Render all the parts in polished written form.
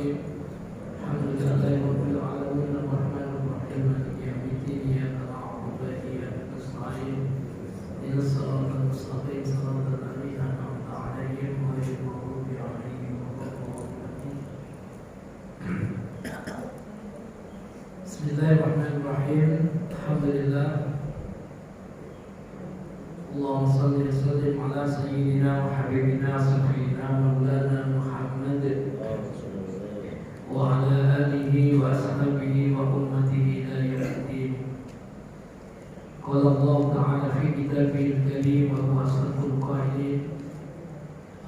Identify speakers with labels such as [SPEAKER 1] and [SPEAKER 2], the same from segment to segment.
[SPEAKER 1] Bismillahirrahmanirrahim. Alhamdulillahi rabbil alamin arrahmanir rahim maliki yaumiddin iyyaka na'budu wa iyyaka nasta'in ihdinas siratal mustaqim siratal ladzina an'amta 'alaihim ghairil maghdubi 'alaihim waladdallin. Bismillahirrahmanirrahim. Alhamdulillah. Allahumma shalli wa sallim ala sayyidina wa habibina sayyidina maulana Muhammad wa ala alihi wa ashabihi wa ummatihi ila yaumiddin. Qala Allah ta'ala fi kitabihil karim wa huwa asdaqul qailin.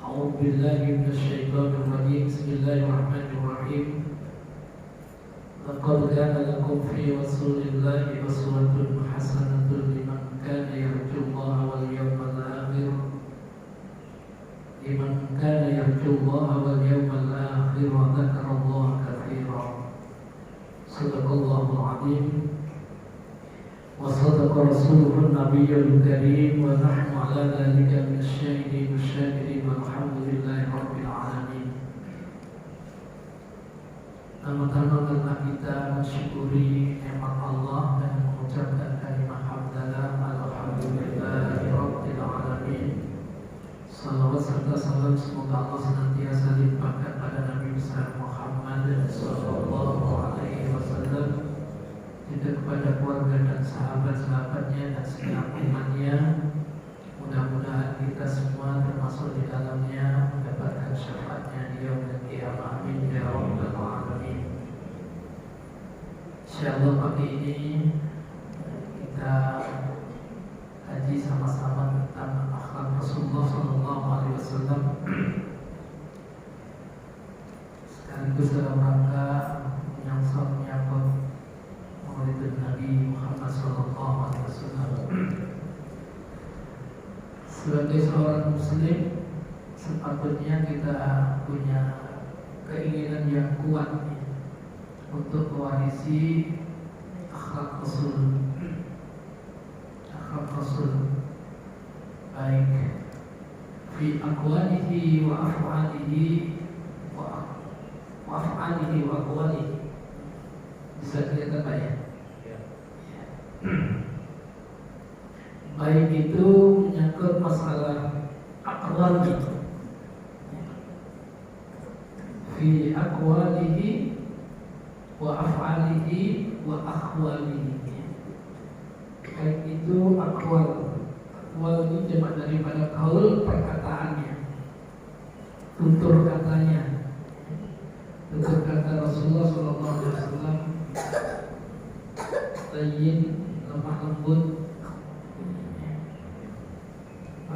[SPEAKER 1] A'udzu billahi minasy syaithanir rajim. Bismillahirrahmanirrahim. Laqad kana lakum fi rasulillahi uswatun hasanatun liman kana yarjullaha wal yawmal akhir wal dzakarallaha katsiran. Shadaqallahul 'azim wa shadaqa rasuluhun nabiyyul karim wa nahnu 'ala dzalika minasyahidin wasyakirin walhamdulillahi rabbil alamin. Pertama-tama karena kita mensyukuri nikmat Allah dan mengucapkan kalimat hamdalah alhamdulillahi rabbil alamin. Salawat serta salam semoga Allah senantiasa limpahkan pada Nabi besar Muhammad sallallahu alaihi wasallam, juga kepada keluarga dan sahabat-sahabatnya dan segenap umatnya. Mudah-mudahan kita semua termasuk di dalamnya mendapatkan syafaatnya di yaumil qiyamah. Amin ya rabbal alamin. Insyaallah pagi ini kita kaji sama-sama tentang akhlak Rasulullah sallallahu alaihi wasallam, sekaligus dalam rangka menyambut Maulid Nabi Muhammad sallallahu alaihi wasallam. Sebagai seorang muslim, sepatutnya kita punya keinginan yang kuat untuk mewarisi akhlak Rasul. Akhlak Rasul baik fi aqwalihi wa af'alihi wa aqwalihi. Bisa kelihatan Pak ya? Baik itu menyangkut masalah aqwali, fi aqwalihi wa af'alihi wa akhwalihi. Baik itu aqwal. Aqwal ini jamak daripada qaul, perkataannya, tutur katanya, tutur kata Rasulullah sallallahu alaihi wasallam, tayyin, lemah lembut.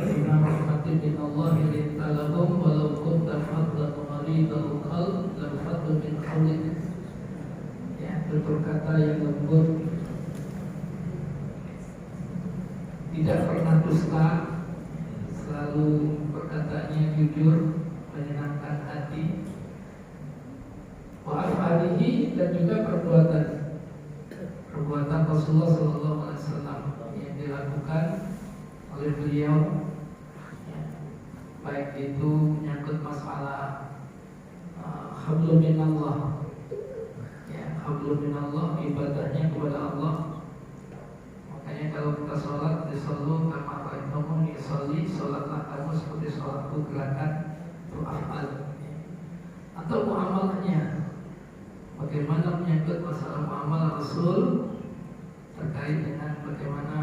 [SPEAKER 1] Inna rahmatin minallahi lintalahum walau kunta fadlan ghalidhal qalb lam fadlu min hawlik. Ya, tutur kata yang lembut, tidak pernah dusta, selalu perkataannya jujur, menyenangkan hati. Wa af'alihi, dan juga perbuatan Rasulullah sallallahu alaihi wasallam yang dilakukan oleh beliau, ya, baik itu menyangkut masalah hablum minallah, ya, hablum minallah, ibadahnya kepada Allah. Makanya kalau kita sholat, disallu kama ra'aitumuni usolli, sholatlah kamu seperti sholatku, gerakan itu af'al. Atau muamalahnya, bagaimana menyangkut masalah muamalah Rasul terkait dengan bagaimana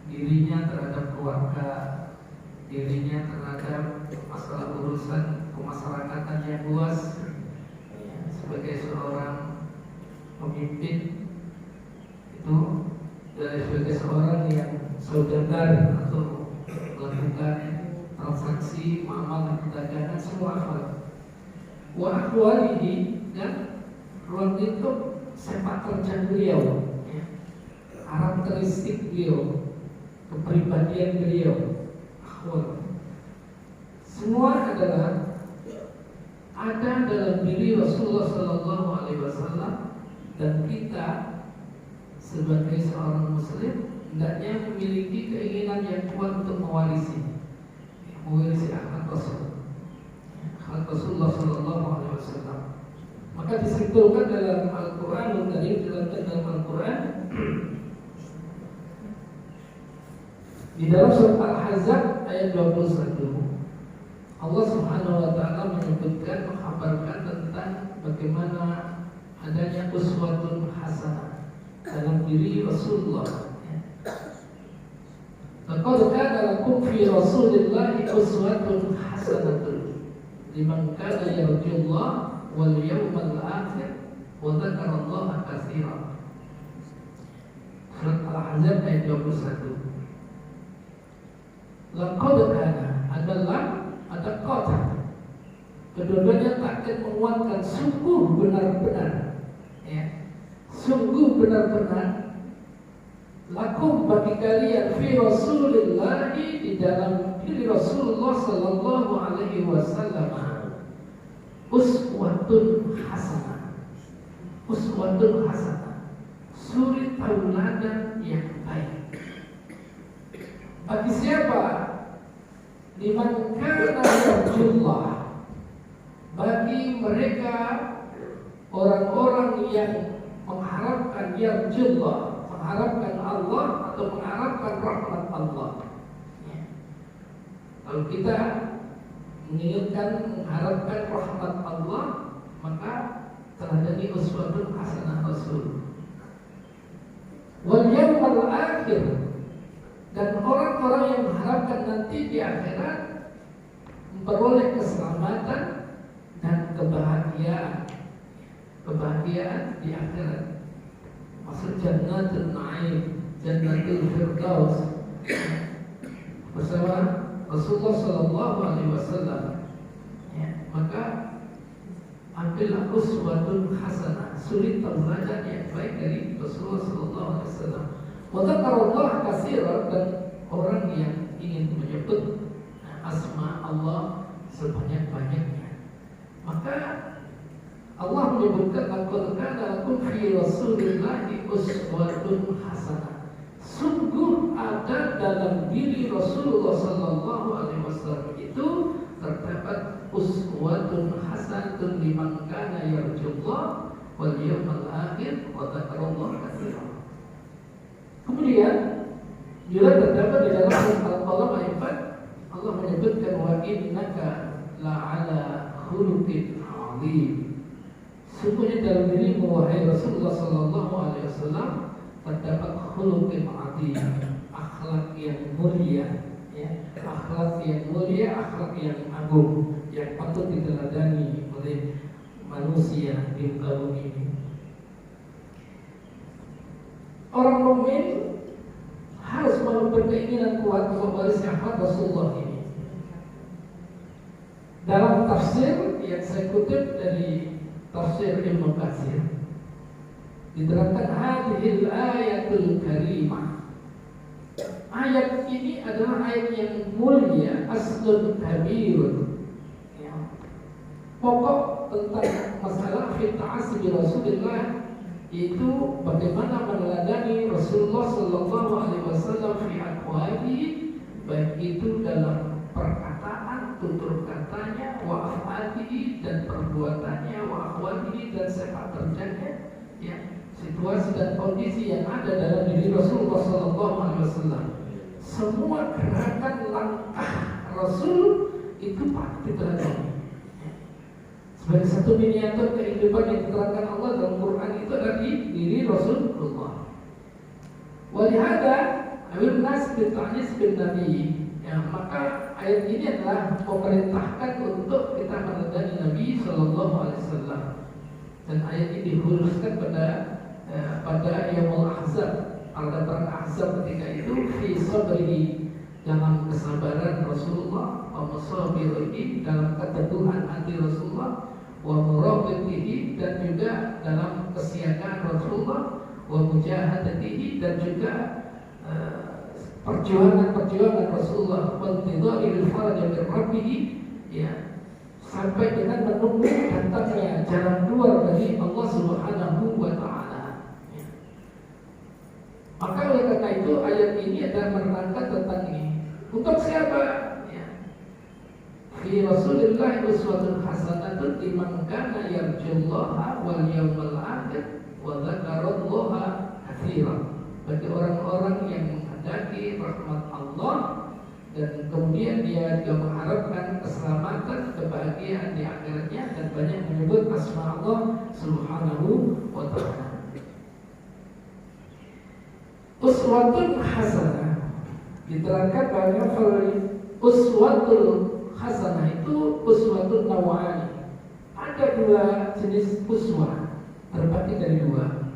[SPEAKER 1] dirinya terhadap keluarga, dirinya terhadap masalah urusan kemasyarakatan yang luas, ya, sebagai seorang pemimpin itu, sebagai seorang yang saudagar atau melakukan transaksi muamalah perdagangan, semua hal. Wa akhwalihi, dan ruang lingkup sepak terjang beliau, ya, karakteristik beliau, kepribadian beliau, akhwal. Semua adalah ada dalam diri Rasulullah sallallahu alaihi wasallam, dan kita sebagai seorang muslim hendaknya memiliki keinginan yang kuat untuk mewarisi akhlak Rasul. Akhlak Rasulullah sallallahu Wasallam. Maka disimpulkan dalam Al-Quran dalam Al-Quran di dalam surat Al-Ahzab ayat 21, Allah Subhanahu wa taala menyebutkan, menghabarkan tentang bagaimana adanya uswatun hasanah dalam diri Rasulullah. Laqad kana lakum fi Rasulillahi uswatun hasanatun liman kana yarjullaha wal yawmal akhir wa dzakarallaha katsiran. Surat Al-Ahzab ayat 21. Laqad kana adalah ada qad. Kedua-duanya takkan menguatkan sungguh benar-benar, ya. Sungguh benar-benar lakum bagi kalian fi Rasulillahi di dalam diri Rasulullah sallallahu alaihi wasallam uswatun hasanah. Uswatun hasanah, suri tauladan yang baik. Bagi siapa? Liman kana yarjullah, bagi mereka orang-orang yang mengharapkan yarjullah, mengharapkan Allah atau mengharapkan rahmat Allah. Ya. Kalau kita menginginkan mengharapkan rahmat Allah, maka telah jadi uswatun hasanah Rasul. Wal yawmal akhir, dan orang-orang yang mengharapkan nanti di akhirat memperoleh keselamatan dan kebahagiaan di akhirat. Maksud jannatul na'im, jannatul firdaus, bersama Rasulullah sallallahu alaihi wasallam. Ya, maka ambillah uswatun hasanah, suri tauladan yang baik dari Rasulullah sallallahu alaihi wasallam. Wa dzakarallaha katsiran, dan orang yang ingin menyebut asma Allah sebanyak-banyaknya. Maka Allah menyebutkan laqad kana lakum fi Rasulillahi uswatun hasanah. Sungguh ada dalam diri Rasulullah sallallahu alaihi wasallam itu terdapat uswatun hasanatun liman kana yarjullah wal yawmal akhir wa dzakarallaha katsiran. Kemudian juga terdapat di dalam Al-Qalam ayat 4, Allah menyebutkan wa innaka la'ala khuluqin 'azim. Sungguhnya dalam dirimu wahai Rasulullah sallallahu alaihi wasallam terdapat khuluqin 'azim, akhlak yang mulia, ya, akhlak yang mulia, akhlak yang agung yang patut diteladani oleh manusia di muka bumi ini. Orang mukmin harus berkeinginan kuat kepada sahabat Rasulullah ini. Dalam tafsir yang saya kutip dari tafsir Ibnu Katsir, diterangkan hadhil ayatul karimah. Ayat ini adalah ayat yang mulia, aslun kabirun. Ya. Pokok tentang masalah fi ta'assi Rasulullah, itu bagaimana meneladani Rasulullah sallallahu alaihi wasallam fi aqwalihi, baik itu dalam perkataan, tutur katanya, wa af'alihi, dan perbuatannya, wa ahwalihi, dan sepak terjangnya, ya, situasi dan kondisi yang ada dalam diri Rasulullah sallallahu alaihi wasallam. Semua gerakan langkah Rasul itu patut diteladani. Sebagai satu miniatur kehidupan yang diterangkan Allah dalam Quran itu adalah di diri Rasulullah. Walihada awil nas bita'nis bin Nabi. Ya, maka ayat ini adalah memerintahkan untuk kita meneladani Nabi Sallallahu Alaihi Wasallam. Dan ayat ini dikhususkan pada Yaumul Ahzab, pada perang Ahzab ketika itu, fi sabrihi, dalam kesabaran Rasulullah, wa musabirihi, dalam keteguhan hati Rasulullah, wa muraqibatihi, dan juga dalam kesiagaan Rasulullah, wa mujahadatihi, dan juga perjuangan Rasulullah, wa intidharil faraj min rabbih, ya, sampai dengan menunggu datangnya jalan keluar dari Allah Subhanahu wa taala. Ya. Maka oleh karena itu ayat ini adalah menerangkan tentang ini. Untuk siapa? Ya. Fi Rasulillah uswatun hasanatun liman kana yarjullaha wal yawmal akhir wa dzakarallaha katsiran. Bagi orang-orang yang menghendaki rahmat Allah dan kemudian dia juga mengharapkan keselamatan, kebahagiaan di akhiratnya dan banyak menyebut asma Allah Subhanahu wa ta'ala. Uswatun hasanah diterangkan bahwa uswatul hasanah itu uswatun naw'ani. Ada dua jenis uswah, terbagi dari dua,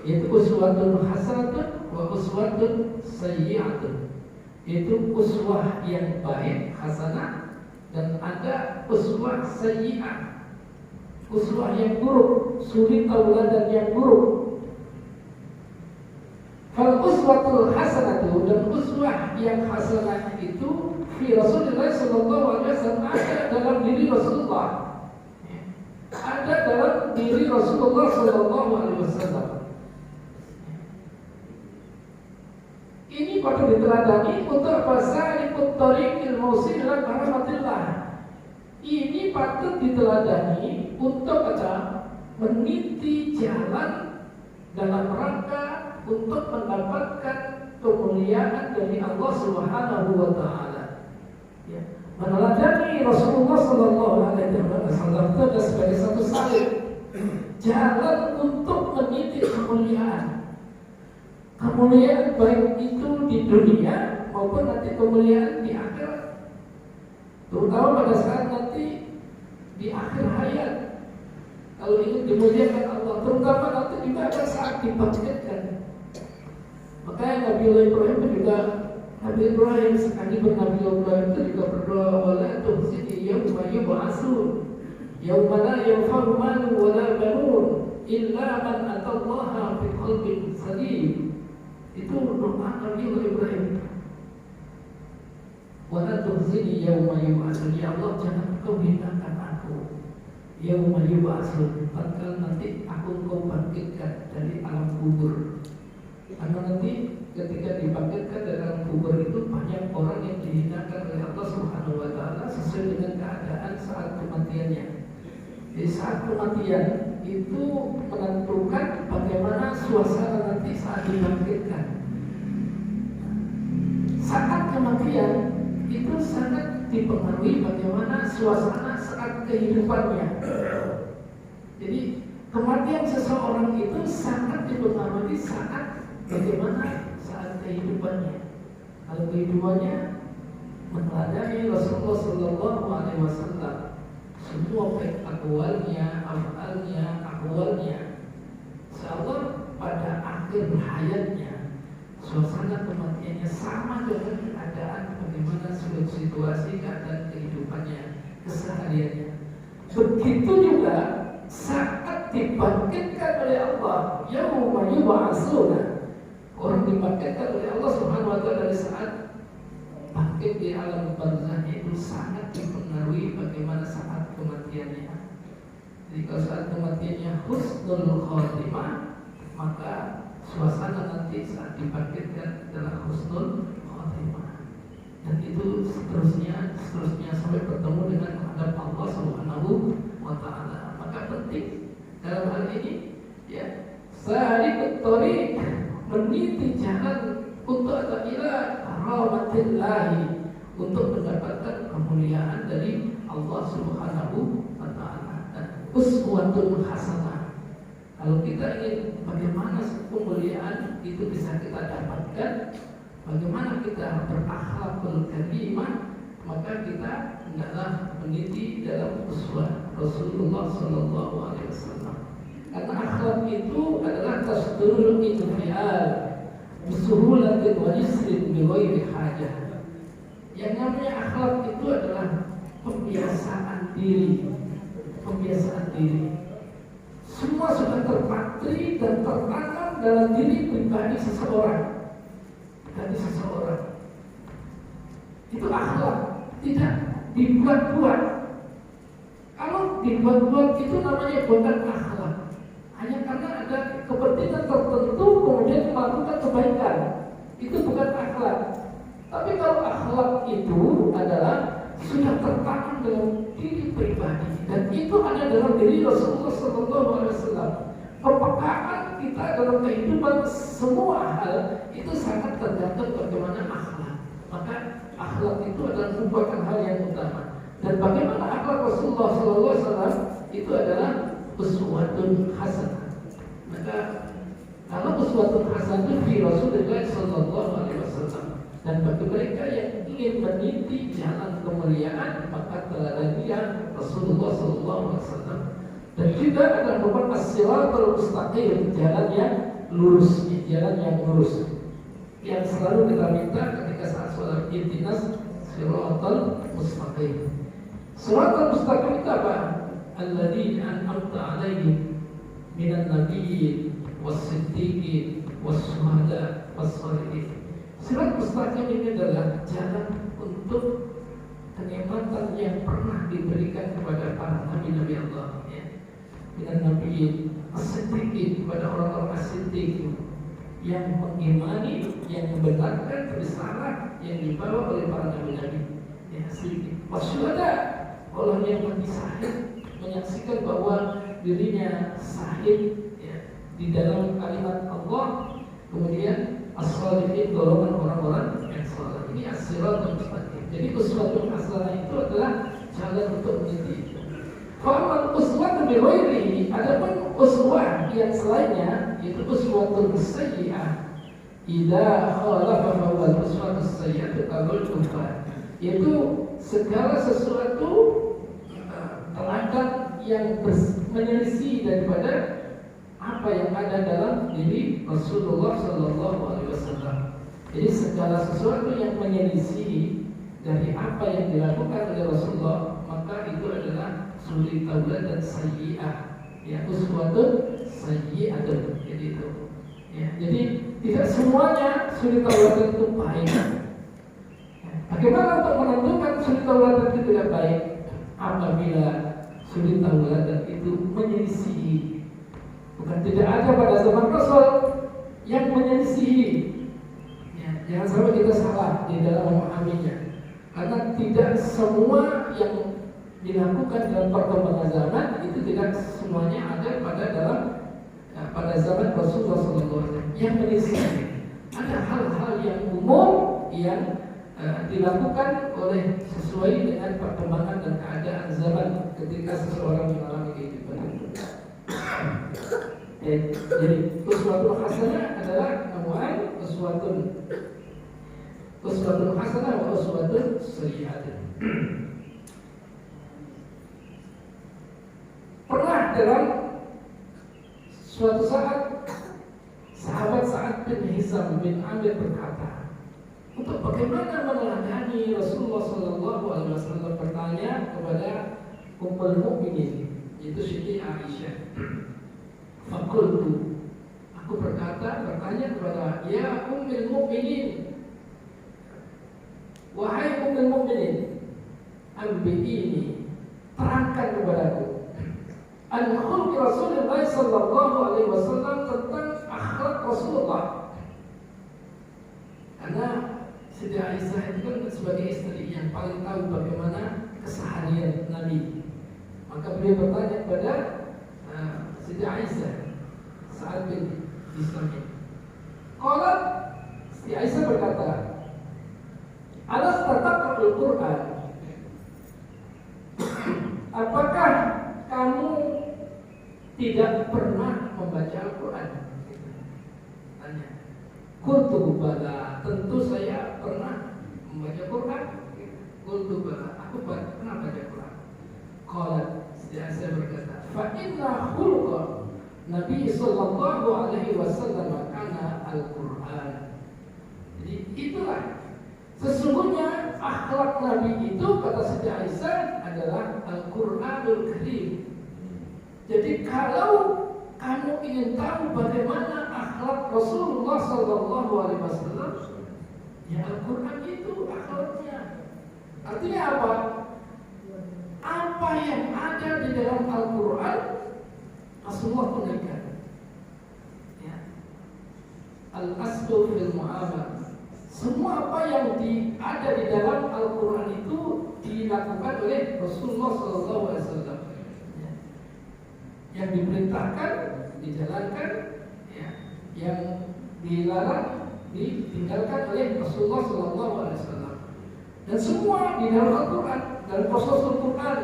[SPEAKER 1] yaitu uswatun hasanatun wa uswatun sayyi'atun. Yaitu uswah yang baik, hasanah, dan ada uswah sayyi'ah, uswah yang buruk, suri tauladan yang buruk. Fal uswatul hasanatu, dan uswah yang hasanah itu fi Rasulullah sallallahu alaihi wasallam, ada dalam diri Rasulullah. Ada dalam diri Rasulullah sallallahu alaihi wasallam. Ini patut diteladani untuk fasalikut thariqil mausil ila rahmatillah. Ini patut diteladani untuk meniti jalan dalam rangka untuk mendapatkan kemuliaan dari Allah Subhanahu wa taala. Ya, meneladani Rasulullah sallallahu alaihi wasallam itu sebagai satu salib jalan untuk meniti kemuliaan. Kemuliaan baik itu di dunia maupun nanti kemuliaan di akhirat, terutama pada saat nanti di akhir hayat. Kalau ingin dimuliakan Allah, terutama nanti juga pada saat dibangkitkan. Makanya Nabi Ibrahim juga, Nabi Ibrahim sekali Nabi Ibrahim itu juga berdoa, wala tuhzini yauma yub'atsun yauma la yanfa'u malun wala banun illa man atallaha bi qalbin salim. Itu doa Nabi Ibrahim. Wala tuhzini yauma yub'atsun, ya Allah jangan kau hinakan aku yauma yub'atsun, tatkala nanti aku kau bangkitkan dari alam kubur. Karena nanti ketika dibangkitkan dari alam kubur itu banyak orang yang dihinakan oleh Allah Subhanahu wa taala sesuai dengan keadaan saat kematiannya. Di saat kematian itu menentukan bagaimana suasana nanti saat dibangkitkan. Saat kematian itu sangat dipengaruhi bagaimana suasana saat kehidupannya. Jadi kematian seseorang itu sangat dipengaruhi saat bagaimana saat kehidupannya. Kalau kehidupannya meneladani Rasulullah Sallallahu Alaihi Wasallam, semua baik akwalnya, afalnya, akwalnya, insyaallah pada akhir hayatnya suasana kematiannya sama dengan keadaan bagaimana situasi keadaan kehidupannya, kesehariannya. Begitu juga saat dibangkitkan oleh Allah, yauma yub'atsuna, orang dibangkitkan oleh Allah Subhanahu wa taala dari saat bangkit di alam barzakh itu sangat dipengaruhi bagaimana saat kematiannya. Jadi kalau saat kematiannya husnul khotimah, maka suasana nanti saat dibangkitkan adalah husnul khotimah. Dan itu seterusnya sampai bertemu dengan menghadap Allah Subhanahu wa taala. Maka penting dalam hal ini ya, salikut thariq, meniti jalan untuk ila rahmatillahi, untuk mendapatkan kemuliaan dari Allah Subhanahu wa taala. Dan uswatun hasanah, kalau kita ingin bagaimana kemuliaan itu bisa kita dapatkan, bagaimana kita berakhlakul karimah, maka kita hendaklah meniti dalam uswah Rasulullah sallallahu alaihi wasallam. Karena akhlak itu adalah tasdurul infial bisuhulatin wa yusrin bi ghairi hajah. Yang namanya akhlak itu adalah pembiasaan diri. Semua sudah terpatri dan tertanam dalam diri pribadi seseorang. Itu akhlak, tidak dibuat-buat. Kalau dibuat-buat itu namanya bukan akhlak. Hanya karena ada kepentingan tertentu kemudian melakukan kebaikan, itu bukan akhlak. Tapi kalau akhlak itu adalah sudah tertanam dalam diri pribadi, dan itu adalah diri Rasulullah SAW. Kepekaan kita dalam kehidupan semua hal itu sangat tergantung bagaimana akhlak. Maka akhlak itu adalah merupakan hal yang utama. Dan bagaimana akhlak Rasulullah SAW itu adalah uswatun hasanah. Maka kalau uswatun hasanah fi Rasulullah SAW, dan bagi mereka yang ingin meniti jalan kemuliaan, maka teladan dia Rasulullah SAW. Dan juga adalah merupakan as-siratal mustaqim, jalan yang lurus, jalan yang lurus, yang selalu kita minta ketika saat sholat, ihdinas siratal mustaqim. Siratal mustaqim itu apa? Alladzina an'amta 'alaihim minan nabiyyin was-siddiqin was-syuhada was-shalihin. Sirat mustaqim ini adalah jalan untuk kenikmatan yang pernah diberikan kepada para nabi-nabi Allah, ya. Dengan nabi as-siddiqin, kepada orang-orang as-siddiq yang mengimani, yang membenarkan risalah yang dibawa oleh para nabi-nabi, ya, as-siddiq. Wasyuhada, orang yang mati syahid, menyaksikan bahwa dirinya syahid, ya, di dalam kalimat Allah. Kemudian as-shalihin, golongan orang-orang yang saleh. Ini as-siratal mustaqim. Jadi uswatun hasanah itu adalah jalan untuk meniti. Fa'amal uswatun bi ghairihi, adapun uswah yang selainnya yaitu uswatun sayyi'ah. Idza khalafa fa huwa uswatun sayyi'ah qabul kufar. Yaitu segala sesuatu teladan yang menyelisih daripada apa yang ada dalam diri Rasulullah SAW. Jadi segala sesuatu yang menyelisih dari apa yang dilakukan oleh Rasulullah, maka itu adalah suri tauladan sayyi'ah, ya, uswatun sayyi'atun. Jadi itu, ya. Jadi tidak semuanya suri tauladan itu baik. Bagaimana untuk menentukan suri tauladan itu tidak baik? Apabila suri tauladan itu menyelisih. Bukan tidak ada pada zaman Rasul yang menyelisihi, ya, jangan sampai kita salah di dalam memahaminya. Karena tidak semua yang dilakukan dalam perkembangan zaman itu tidak semuanya ada pada zaman Rasulullah SAW. Yang menyelisihi, ada hal-hal yang umum yang dilakukan oleh sesuai dengan perkembangan dan keadaan zaman ketika seseorang mengalami kehidupan. Jadi uswatun hasanah adalah namuan uswatun hasanah wa uswatun sayyi'atun. Pernah dalam suatu saat sahabat Sa'ad bin Hisam bin Amir berkata, untuk bagaimana meneladani Rasulullah SAW, bertanya kepada Ummul Mukminin, yaitu Siti Aisyah. Fakultu, aku bertanya kepada ya Ummul Mukminin, wahai Ummul Mukminin, ambi'ini, terangkan kepadaku an khulqi Rasulullah SAW, tentang akhlak Rasulullah. Karena Siti Aisyah itu kan sebagai istri yang paling tahu bagaimana keseharian Nabi. Maka beliau bertanya kepada Siti Aisyah saat bin Islam. Kalau Siti Aisyah berkata, alas tataqra'ul Quran, apakah kamu tidak pernah membaca Al-Quran? Tanya. Qultu bala, tentu saya pernah membaca Quran. Qultu bala, aku pernah baca Quran. Qalat, saya berkata, fa inna khulqa Nabi sallallahu alaihi wasallam kana Al-Quran. Jadi itulah sesungguhnya akhlak Nabi itu, kata Siti Aisyah, adalah Al-Quranul Karim. Jadi kalau kamu ingin tahu bagaimana akhlak Rasulullah sallallahu alaihi wasallam, ya Al-Quran itu akhlaknya. Artinya apa? Apa yang ada di dalam Al-Quran Rasulullah tunaikan. Ya. Al-aslu fil mu'amalah. Semua apa yang ada di dalam Al-Quran itu dilakukan oleh Rasulullah SAW. Ya. Yang diperintahkan dijalankan, ya. Yang dilarang ditinggalkan oleh Rasulullah SAW. Dan semua di dalam Al-Quran dan Qasasul Quran.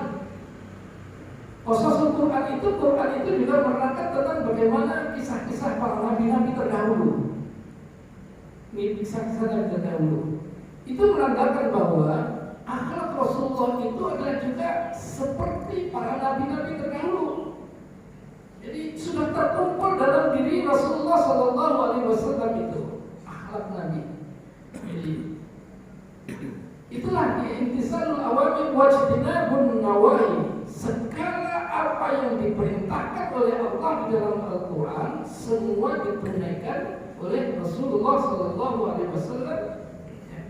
[SPEAKER 1] Qasasul Quran itu juga menerangkan tentang bagaimana kisah-kisah para nabi-nabi terdahulu. Ini kisah-kisah nabi terdahulu. Itu menandakan bahwa akhlak Rasulullah itu adalah juga seperti para nabi-nabi terdahulu. Jadi sudah terkumpul dalam diri Rasulullah SAW itu akhlak Nabi. Jadi itulah intisalul awamir wajtinabun nawahi. Segala apa yang diperintahkan oleh Allah di dalam Al-Quran semua ditunaikan oleh Rasulullah SAW.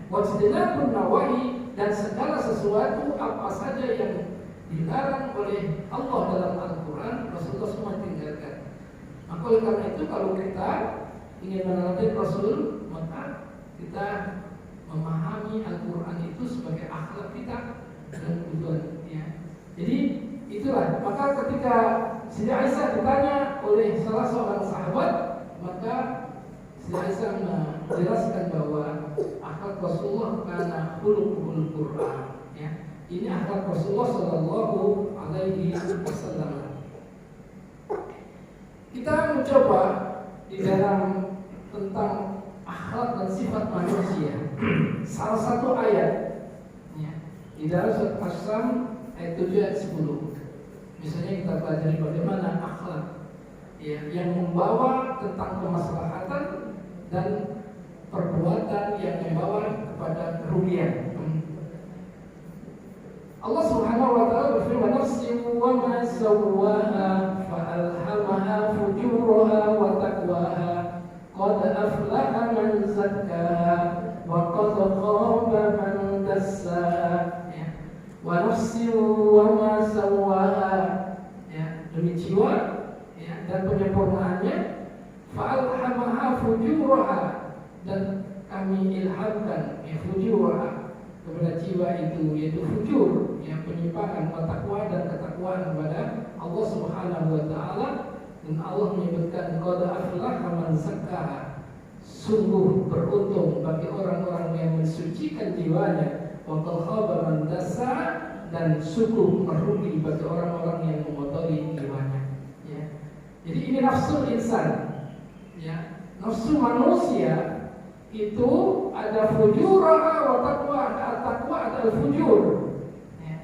[SPEAKER 1] Wajtinabun nawahi, dan segala sesuatu apa saja yang dilarang oleh Allah dalam Al-Quran, Rasulullah semua tinggalkan. Maka oleh karena itu kalau kita ingin meneladani Rasul, maka kita memahami Al-Quran itu sebagai akhlak kita dan kebutuhan, ya. Jadi itulah, maka ketika Siti Aisyah ditanya oleh salah seorang sahabat, maka Siti Aisyah menjelaskan bahwa akhlak Rasulullah karena khuluqul Quran, ya. Ini akhlak Rasulullah Sallallahu Alaihi Wasallam. Kita mencoba di dalam tentang akhlak dan sifat manusia. Salah satu ayat, ya, di dalam surat As-Sam ayat 7 ayat 10. Misalnya kita pelajari bagaimana akhlak, ya, yang membawa tentang kemaslahatan dan perbuatan yang membawa kepada kerugian. Allah Subhanahu wa taala berfirman, "Nafsin wa ma sawwaha fa alhamaha fujuraha wa taqwaha qad aflaha man zakkaha wa qad khaba man dassaha." Ya. Wa nafsin wa ma sawwaha, ya, demi jiwa, ya, dan penyempurnaannya, fa alhamaha fujuraha, dan kami ilhamkan, ya, fujuraha kepada jiwa itu, yaitu fujur, yang penyimpangan, takwa dan ketakwaan kepada Allah Subhanahu wa taala. Dan Allah menyebutkan qad aflaha man zakkaha, sungguh beruntung bagi orang-orang yang mensucikan jiwanya, wa qad khaba man dassaha, dan sungguh merugi bagi orang-orang yang mengotori jiwanya, ya. Jadi ini nafsu insan, ya, nafsu manusia itu ada fujuraha wa taqwa, ada takwa, ada fujur, ya.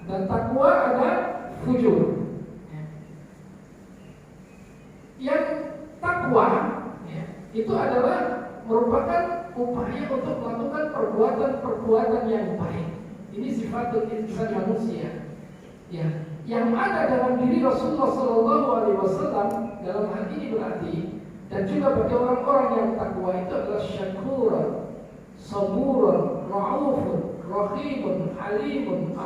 [SPEAKER 1] Ada takwa, ada fujur, ya. Yang takwa, ya, itu adalah merupakan upaya untuk melakukan perbuatan-perbuatan yang baik. Ini sifatul insan manusia, ya, yang ada dalam diri Rasulullah SAW. Dalam hal ini berarti, dan juga bagi orang-orang yang takwa itu adalah syakurun, saburun, ra'ufun, rahibun, halimun,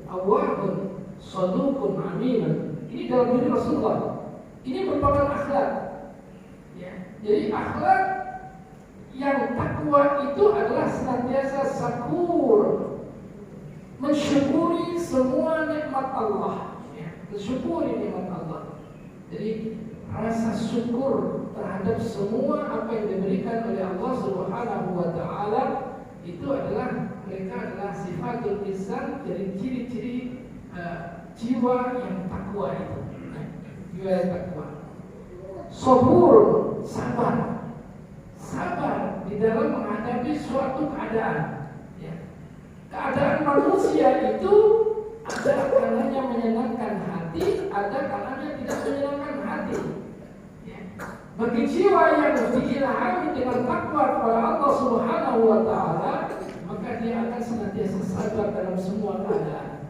[SPEAKER 1] awwabun, sadukun, aminun. Ini dalam diri Rasulullah. Ini merupakan akhlak, ya. Jadi akhlak yang takwa itu adalah senantiasa syakur, mensyukuri semua nikmat Allah, ya. Mensyukuri nikmat Allah. Jadi rasa syukur terhadap semua apa yang diberikan oleh Allah Subhanahu wa taala itu adalah, mereka adalah sifatul insan, jadi ciri-ciri jiwa yang takwa itu. Jiwa yang takwa. Sabur, sabar di dalam menghadapi suatu keadaan, ya. Keadaan manusia itu ada kalanya menyenangkan hati, ada kalanya tidak menyenangkan hati. Bagi jiwa yang diilhami dengan takwa kepada Allah Subhanahu wa taala, maka dia akan senantiasa sabar dalam semua keadaan.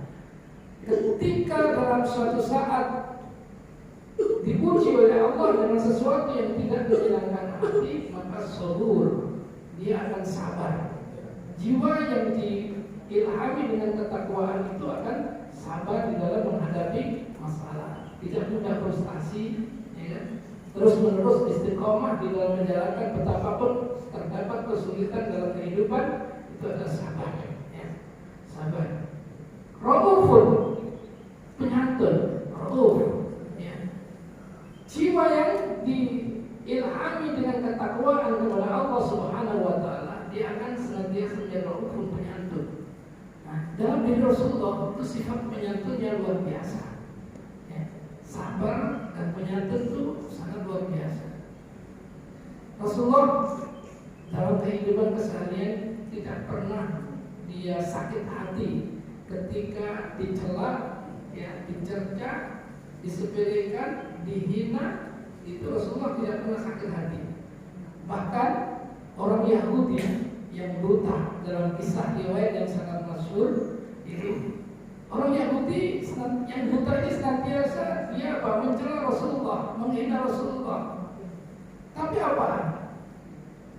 [SPEAKER 1] Ketika dalam suatu saat dipuji oleh Allah dengan sesuatu yang tidak menyenangkan hati, maka sabur, dia akan sabar. Jiwa yang diilhami dengan ketakwaan itu akan sabar di dalam menghadapi masalah, tidak mudah frustasi, ya. Terus menerus istiqomah di dalam menjalankan betapapun terdapat kesulitan dalam kehidupan, itu adalah sabar, ya. Sabar. Raufun, penyantun, rauf, raufun, penyantun. Nah, dalam diri Rasulullah itu sifat penyantunnya luar biasa. Ya, sabar dan penyantun itu sangat luar biasa. Rasulullah dalam kehidupan keseharian tidak pernah dia sakit hati ketika dicela, ya, dicerca, disepelekan, dihina. Itu Rasulullah tidak pernah sakit hati. Bahkan orang Yahudi yang buta dalam kisah riwayat yang sangat masyhur itu, orang Yahudi yang buta ini senantiasa dia mencela Rasulullah, menghina Rasulullah. Tapi apa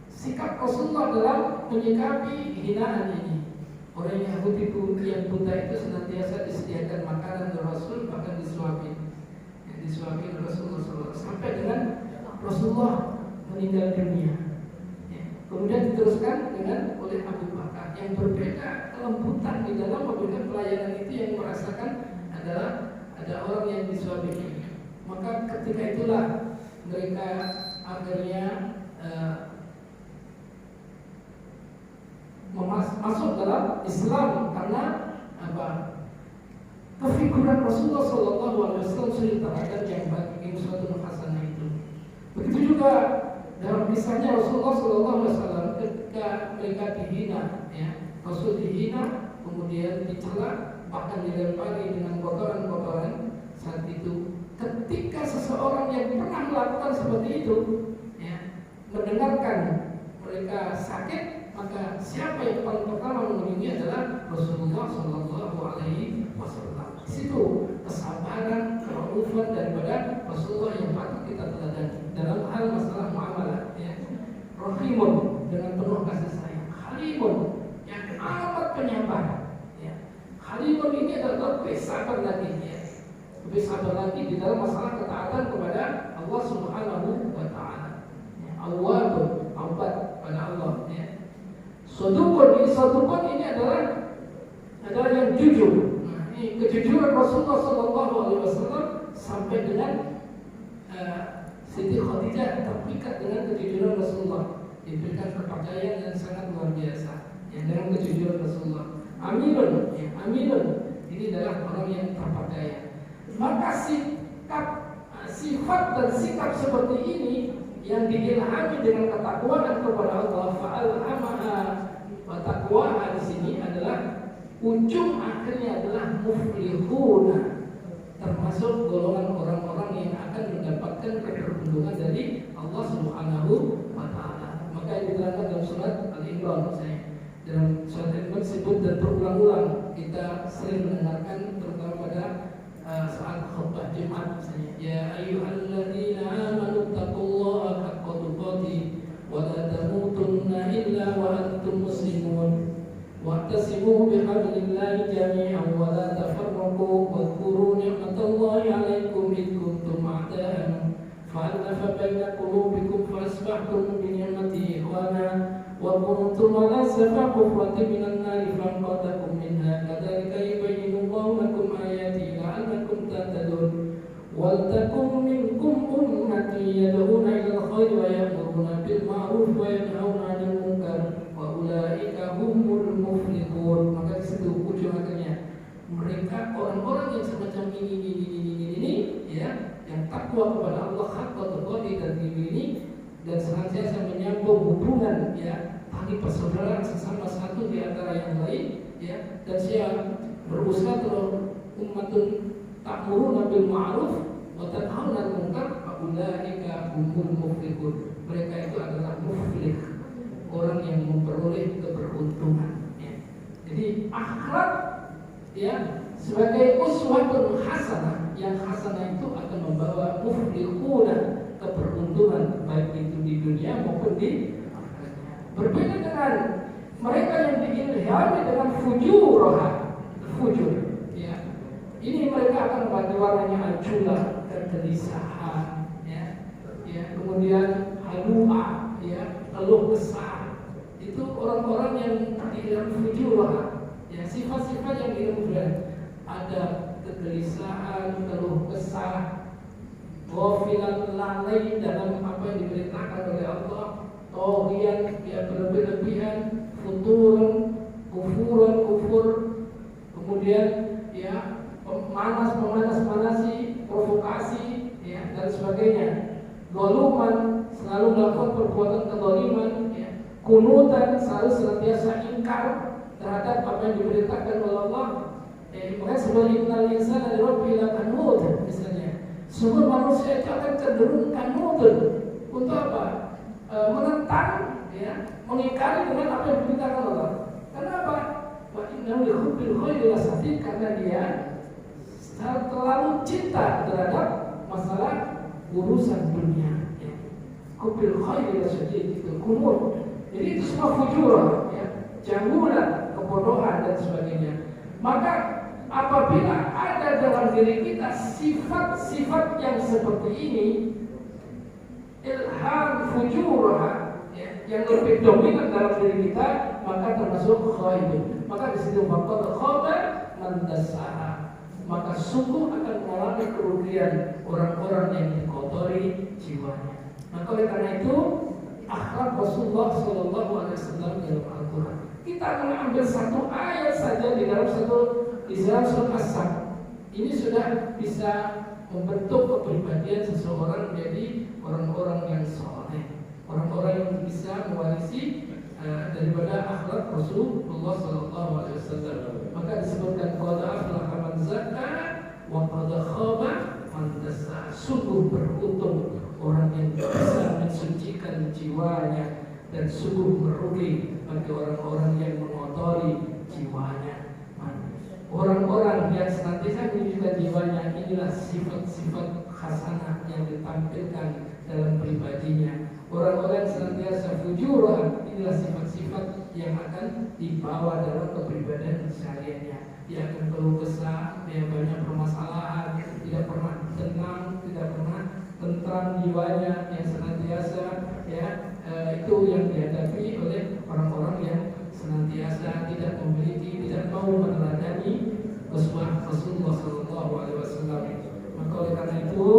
[SPEAKER 1] sikap Rasulullah dalam menyikapi hinaan ini? Orang Yahudi yang buta itu senantiasa disediakan makanan oleh Rasul, bahkan disuapin Rasulullah SAW, sampai dengan Rasulullah meninggal dunia. Kemudian diteruskan dengan oleh Abu Bakar. Yang berbeda kelembutan di dalam memberikan pelayanan itu yang merasakan adalah ada orang yang disuapinya. Maka ketika itulah mereka akhirnya masuk dalam Islam karena apa? Kefiguran Rasulullah SAW suri teladan yang bagi suatu hasanah itu. Begitu juga dalam kisahnya Rasulullah SAW ketika mereka dihina, ya, Rasul dihina, kemudian dicela, bahkan dilempari dengan kotoran-kotoran. Saat itu, ketika seseorang yang pernah melakukan seperti itu, ya, mendengarkan mereka sakit, maka siapa yang paling pertama mengunjungi adalah Rasulullah SAW. Di situ kesabaran, keraufan daripada Rasulullah yang patut kita teladani dalam hal masalah muamalah, ya. Rahimun, dengan penuh kasih sayang. Halimun, yang amat penyabar, ya. Halimun ini adalah lebih sabar lagi, ya. Lebih sabar lagi di dalam masalah ketaatan kepada Allah Subhanahu wa Ta'ala, ya. Awwabun, taubat pada Allah, ya. Sodukun ini adalah yang jujur. Kejujuran Rasulullah SAW sampai dengan Siti Khadijah terpikat dengan kejujuran Rasulullah, diberikan kepercayaan yang sangat luar biasa, yang dengan kejujuran Rasulullah. Aminun, ya, aminun, ini adalah orang yang terpercaya. Maka sifat dan sikap seperti ini yang diilhami dengan ketakwaan kepada Allah, fa'alhamaha wa taqwaha di sini adalah ujung akhirnya adalah muflihuna, termasuk golongan orang-orang yang akan mendapatkan keberuntungan dari Allah Subhanahu wa Ta'ala. Maka yang diterangkan dalam surat Al-Imran, dalam surat Al-Imran disebut dan berulang-ulang kita sering mendengarkan, terutama pada saat khutbah Jumat misalnya, ya ayyuhalladzina amanu taqullaha haqqa tuqatih wa la tamutunna illa wa antum muslimun. واعتصموا بحبل الله جميعا ولا تفرقوا واذكروا نعمة الله عليكم إذ كنتم أعداء فألف بين قلوبكم فأصبحتم بنعمته إخوانا وكنتم على شفا حفرة من النار فأنقذكم منها كذلك يبين الله لكم آياته لعلكم تهتدون ولتكن منكم أمة يدعون إلى الخير ويأمرون بالمعروف وينهون عن المنكر ulaika humul muflihun. Maka di situ ujung akhirnya mereka orang-orang yang semacam ini, ya, yang takwa kepada Allah, haqqa tuqatih dan ini, dan senantiasa menyambung hubungan, ya, tali persaudaraan sesama satu di antara yang lain, ya, dan siapa berusaha terus ummatun ta'muruna bil ma'ruf wa tanhauna 'anil munkar, ulaika humul muflihun. Mereka itu adalah muflih, orang yang memperoleh keberuntungan, ya. Jadi akhlak, ya, sebagai uswatun hasanah, yang hasanah itu akan membawa muflihuna, keberuntungan baik itu di dunia maupun di akhiratnya. Berbeda dengan mereka yang diilhami dengan fujur, ya. Ini mereka akan pada warnanya aculah, kegelisahan, ya, kemudian halua, ya, keluh kesah. Itu orang-orang yang di dalam fujurah, ya, sifat-sifat yang diumumkan, ada kegelisahan, keluh kesah, ghafilan lalai dalam apa yang diberitakan oleh Allah, tohian, ya, berlebihan, futurun, memanas-manasi, provokasi, ya, dan sebagainya. Doluman, selalu melakukan perbuatan kezaliman, ya. Kunutan, selalu senantiasa ingkar terhadap apa yang diberitakan oleh Allah. Makanya sebagai innal insana li rabbil kanut, misalnya. Semua manusia itu akan cenderung kanut. Untuk apa? Menentang, ya, mengingkari dengan apa yang diberitakan Allah. Kenapa? Wa innahu yuhibbil khaira lasadid, karena dia terlalu cinta terhadap masalah urusan dunia. Ya. Hubil khairi lasadid, itu kunut. Jadi itu semua fujur, ya, janggulan, kebodohan dan sebagainya. Maka apabila ada dalam diri kita sifat-sifat yang seperti ini, ilham fujur, ya, yang lebih dominan dalam diri kita, maka termasuk khaibun. Maka di situ bakal khabar mandasaha, maka sungguh akan mengalami kerugian orang-orang yang dikotori jiwanya. Maka oleh karena itu akhlak Rasulullah Shallallahu Alaihi Wasallam dalam Al-Quran, kita akan ambil satu ayat saja di dalam surat As-Saff. Ini sudah bisa membentuk kepribadian seseorang menjadi orang-orang yang soleh, orang-orang yang bisa mewarisi daripada akhlak Rasulullah Sallallahu Alaihi Wasallam. Maka disebutkan qad aflaha man zakka wa qad khaba man dassaha. Sungguh beruntung orang yang bisa mensucikan jiwanya, dan sungguh merugi bagi orang-orang yang mengotori jiwanya. Orang-orang yang senantiasa mensucikan jiwanya, inilah sifat-sifat hasanah yang ditampilkan dalam pribadinya. Orang-orang yang senantiasa fujuran, inilah sifat-sifat yang akan dibawa dalam kepribadian sehariannya. Dia akan keluh kesah, dia banyak permasalahan, tidak pernah tenang, tidak pernah tentram jiwanya, yang senantiasa, ya, itu yang dihadapi oleh orang-orang yang senantiasa tidak memiliki, tidak mau meneladani uswah Rasulullah Sallallahu Alaihi Wasallam. Maka oleh karena itu,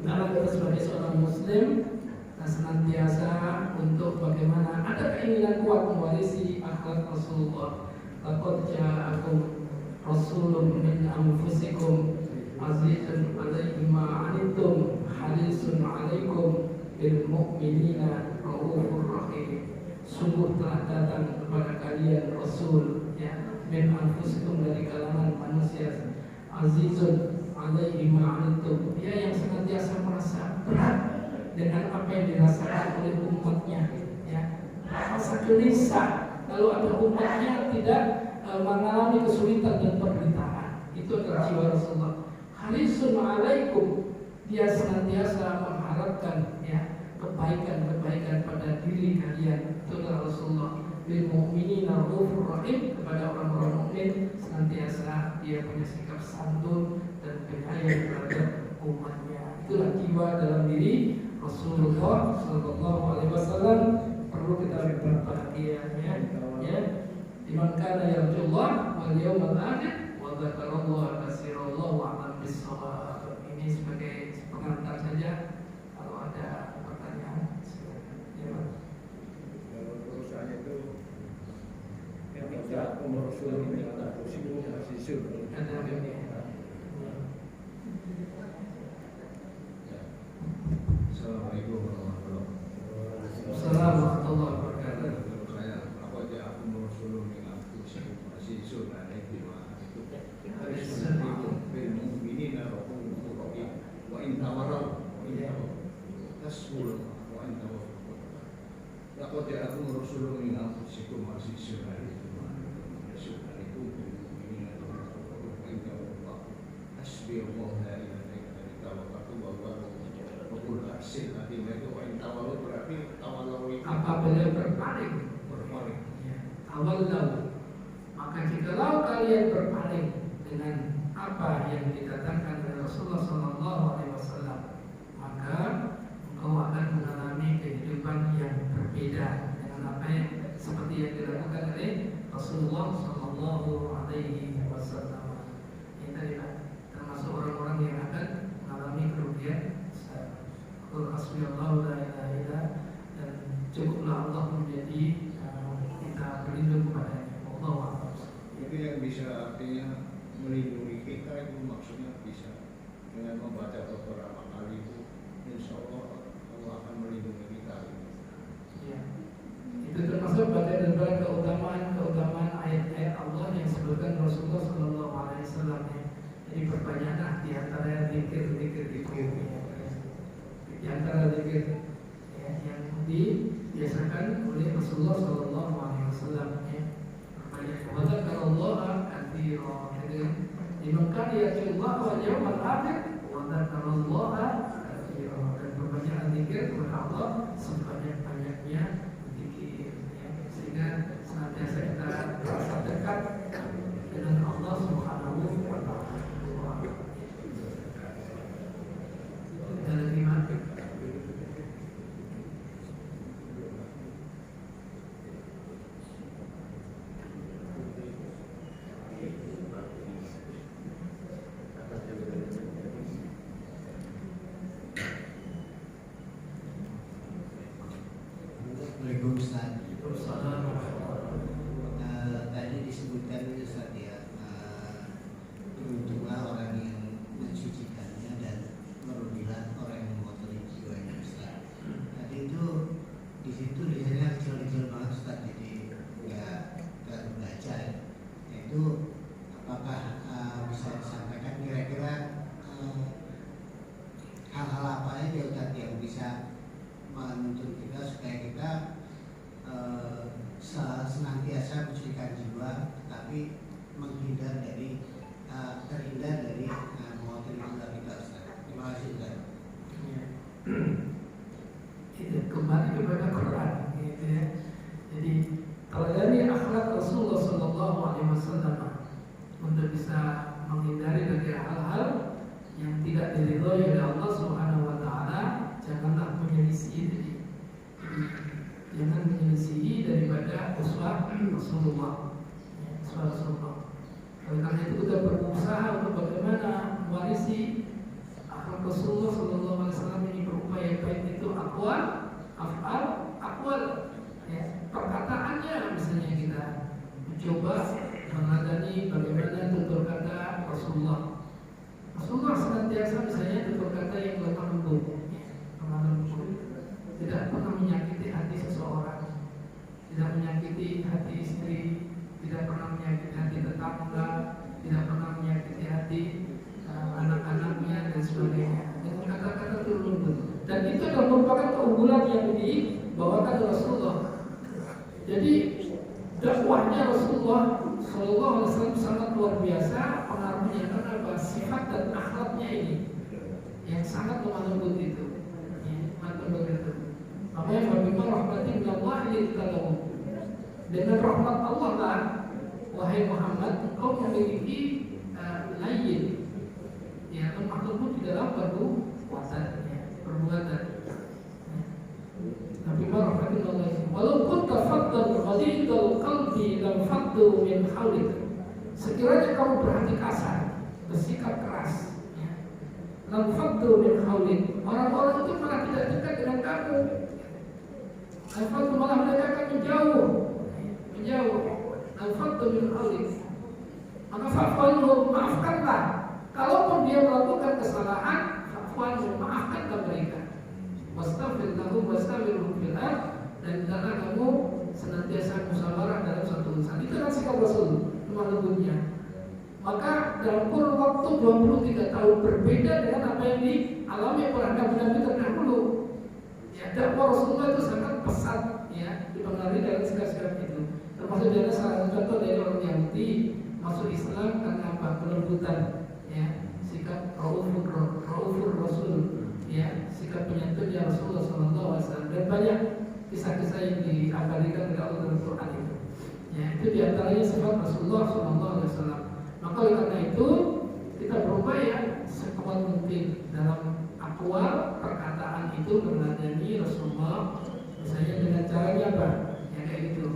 [SPEAKER 1] dalam kita sebagai seorang Muslim, senantiasa untuk bagaimana ada keinginan kuat mewarisi akhlak Rasulullah. Laqad ja'akum rasulun min anfusikum azizun 'alaihi ma 'anittum harisun 'alaikum bil mu'minina raufur rahim. Sungguh telah datang kepada kalian Rasul, ya, min anfusikum, dari kalangan manusia, azizun 'alaihi ma 'anittum, dia yang senantiasa merasa berat dengan apa yang dirasakan oleh umatnya, ya, rasa gelisah kalau ada umatnya tidak mengalami kesulitan dan penderitaan. Itu adalah jiwa Rasulullah. Harisun alaikum, dia senantiasa mengharapkan, ya, kebaikan pada diri kalian. Itu adalah Rasulullah. Bil mu'minina raufur rahim, kepada orang-orang mukmin senantiasa dia punya sikap santun dan penyayang terhadap umatnya. Itulah jiwa dalam diri Rasulullah Sallallahu Alaihi Wasallam. Perlu kita berbahagia, ya. Liman kana yarjullah wal yawmal akhir wa dzakarallaha katsiran wa a'lam bis-shawab. Ini sebagai pengantar saja. Kalau ada pertanyaan, silakan.
[SPEAKER 2] Kalau urusannya itu yang kita Rasul ini atau sibuk masih sibuk.
[SPEAKER 1] Ada ini.
[SPEAKER 2] Assalamualaikum warahmatullahi wabarakatuh.
[SPEAKER 1] Assalamualaikum warahmatullahi wabarakatuh.
[SPEAKER 2] Saya apa aja aku Rasulullah yang aku sibuk masih sunnah itu ini narokum wa intawarau tasbul wa intawarau. Laqad ja'akum rasulun min anfusikum azizun 'alaikum ma 'anittum ini narokum wa intawarau hasbiyallahu la ilaha illa huwa tawakkaltu wa huwa rabbul arsyil azim. Itu wa intawarau berarti tawalau itu
[SPEAKER 1] apabila berpaling, tawallau, maka jikalau kalian berpaling dengan apa yang dikatakan oleh Rasulullah Sallallahu Alaihi Wasallam, maka engkau akan mengalami kehidupan yang berbeda dengan apa yang seperti yang dilakukan oleh Rasulullah Sallallahu Alaihi Wasallam. Ini tadi termasuk orang-orang yang akan mengalami kerugian. Qul hasbiyallahu la ilaha illa, dan cukuplah Allah menjadi kita berlindung kepadanya. Allah.
[SPEAKER 2] itu yang bisa artinya melindungi kita kita itu maksudnya bisa dengan membaca beberapa kali itu, insya Allah Allah akan melindungi kita.
[SPEAKER 1] Ya. Itu termasuk bagian daripada keutamaan ayat-ayat Allah yang disebutkan Rasulullah Sallallahu Alaihi Wasallam. Jadi perbanyaklah di antara zikir-zikir itu. Di antara zikir yang dibiasakan oleh Rasulullah Sallallahu Alaihi Wasallam. Wadzakarallaha katsiran. Liman kana yarjullah wal yawmal akhir wadzakarallaha katsiran. Dan perbanyak zikir kepada Allah sebanyak-banyaknya zikir, sehingga senantiasa kita merasa dekat dengan Allah Subhanahu wa taala. Dan lima
[SPEAKER 3] tadi disebutkan Ustaz ya, beruntunglah orang yang mensucikannya dan merugilah orang yang mengotori jiwanya Ustaz. Tadi itu di situ tulisannya kecil-kecil banget Ustaz, jadi nggak terbaca ya. Itu apakah bisa disampaikan kira-kira hal-hal apa aja Ustaz yang bisa menuntun kita supaya kita senantiasa mensucikan jiwa, tapi terhindar dari mengotori jiwa kita Ustaz. Terima kasih Ustaz.
[SPEAKER 1] Itu kembali kepada Quran, gitu ya. Jadi kalau dari akhlak Rasulullah Sallallahu Alaihi Wasallam untuk bisa menghindari dari hal-hal yang tidak diridhoi oleh Allah Subhanahu Wa Taala, janganlah menyelisih. Jangan menyelisihi daripada uswah Rasulullah. Uswah Rasulullah. Oleh karena itu kita berusaha untuk bagaimana mewarisi akhlak Rasulullah Sallallahu Alaihi Wasallam ini, berupaya baik itu aqwal, af'al, aqwal, ya, perkataannya misalnya kita mencoba mengadani bagaimana tutur kata Rasulullah. Rasulullah senantiasa misalnya tutur kata yang lemah lembut, tidak pernah menyakiti hati seseorang, tidak menyakiti hati istri, tidak pernah menyakiti hati tetangga, tidak pernah menyakiti hati anak-anaknya dan sebagainya. Dengan kata-kata lembut. Dan itu adalah merupakan keunggulan yang dibawakan Rasulullah. Jadi dakwahnya Rasulullah Sallallahu Alaihi Wasallam sangat luar biasa pengaruhnya, karena sifat dan akhlaknya ini yang sangat lemah lembut itu. Makanya bagaimana rahmatin Allah lillahi, dengan rahmat Allah lah, wahai Muhammad, engkau memiliki lain, ya, lemah lembut di dalam perbuatan. Nabi rahmatin Allah, walaupun tafadhal ghalidul qalbi lam faddu min hawlik. Sekiranya kamu berhati kasar, bersikap keras, ya, lam faddu min hawlik, orang-orang itu malah tidak dekat dengan kamu. Al-Fadl malah mereka akan menjauh. Al-Fadl min hawlik. Maka fa'falhu, maafkanlah. Kalaupun dia melakukan kesalahan, fa'falhu, maafkanlah mereka. Wastaghfir lahum wastaghfirhum fil ardh, dan hendaklah kamu senantiasa musyawarah dalam satu urusan. Itu kan sikap Rasul, lemah lembutnya. Maka dalam kurun waktu 23 tahun berbeda dengan apa yang dialami oleh nabi-nabi terdahulu. Ya, dakwah Rasulullah itu sangat pesat, ya, dipengaruhi dalam sikap-sikap itu. Termasuk dari salah satu contoh dari orang Yahudi masuk Islam karena apa? Kelembutan, ya, sikap raufur Rasul, ya, sikap penyantun Rasulullah Sallallahu Alaihi Wasallam, dan banyak kisah-kisah yang diabadikan oleh Allah dalam Quran itu. Ya, itu diantaranya sifat Rasulullah Sallallahu Alaihi Wasallam. Maka oleh karena itu kita berupaya sekuat mungkin dalam akwal perkataan itu meneladani Rasulullah, misalnya dengan caranya apa? Ya kayak gitu.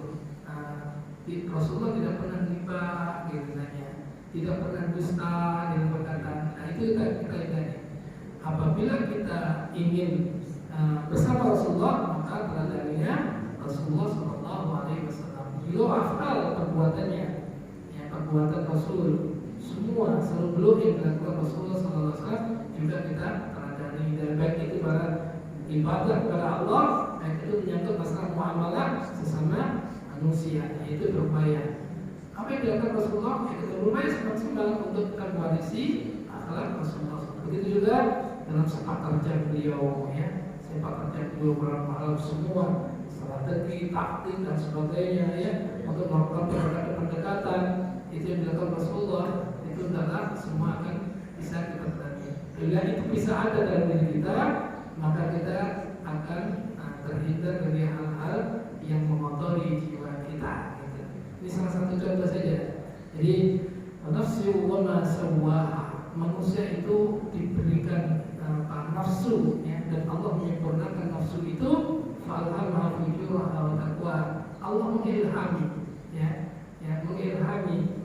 [SPEAKER 1] Rasulullah tidak pernah ghibah, gitu misalnya, tidak pernah dusta dalam perkataan. Nah itu kita ingat. Apabila kita ingin bersama Rasulullah, maka teladaninya Rasulullah Sallallahu Alaihi Wasallam. Beliau afal perbuatannya, ya, perbuatan Rasul, semua seluruh belum yang dilakukan Rasulullah SAW juga kita teladani, dan baik itu pada ibadah kepada Allah, baik itu menyangkut masalah muamalah sesama manusia, yaitu berupaya apa yang dilakukan Rasulullah itu berupaya semaksimal untuk kita mewarisi akhlak Rasulullah. Begitu juga dalam sepak terjang beliau, ya, sepak terjang beliau malam semua strategi, taktik dan sebagainya, ya, untuk melakukan pendekatan itu yang dilakukan Rasulullah, itu adalah semua akan bisa kita pelajari. Bila itu bisa ada dalam diri kita, maka kita akan terhindar dari hal-hal yang mengotori jiwa kita. Gitu. Ini salah satu contoh saja. Jadi nafsu wa ma sawwaha, manusia itu diberikan nafsu, ya, dan Allah menyempurnakan nafsu itu. Fa'alhamaha fujuraha wa taqwa. Allah mengilhami, ya, mengilhami